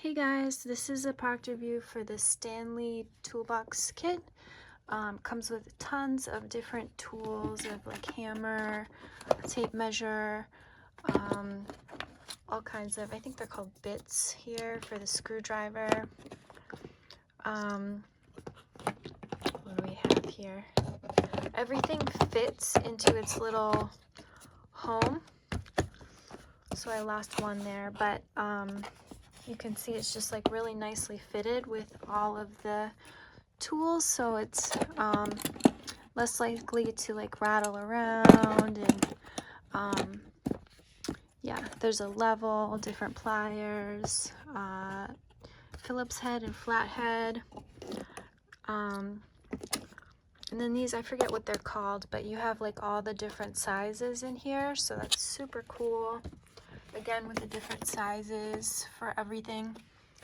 Hey guys, this is a product review for the Stanley toolbox kit. Comes with tons of different tools of like hammer, tape measure, all kinds of, I think they're called bits here for the screwdriver. What do we have here? Everything fits into its little home. So I lost one there, but you can see it's just like really nicely fitted with all of the tools, so it's less likely to like rattle around. And yeah, there's a level, different pliers, Phillips head and flat head, and then these, I forget what they're called, but you have like all the different sizes in here, so that's super cool. Again, with the different sizes for everything.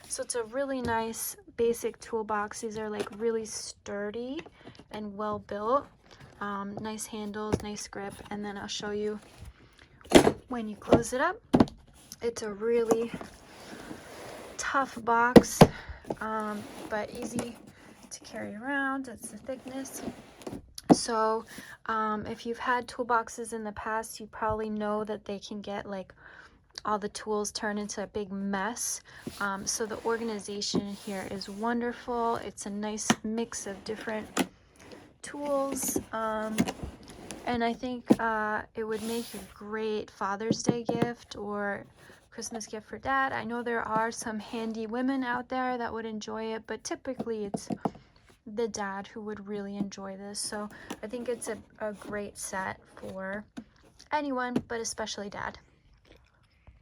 So it's a really nice basic toolbox. These are like really sturdy and well built. Nice handles, nice grip, and then I'll show you when you close it up. It's a really tough box, but easy to carry around. That's the thickness. So if you've had toolboxes in the past, you probably know that they can get like all the tools turn into a big mess. So the organization here is wonderful. It's a nice mix of different tools, and I think it would make a great Father's Day gift or Christmas gift for Dad. I know there are some handy women out there that would enjoy it, but typically it's the dad who would really enjoy this. So I think it's a great set for anyone, but especially Dad.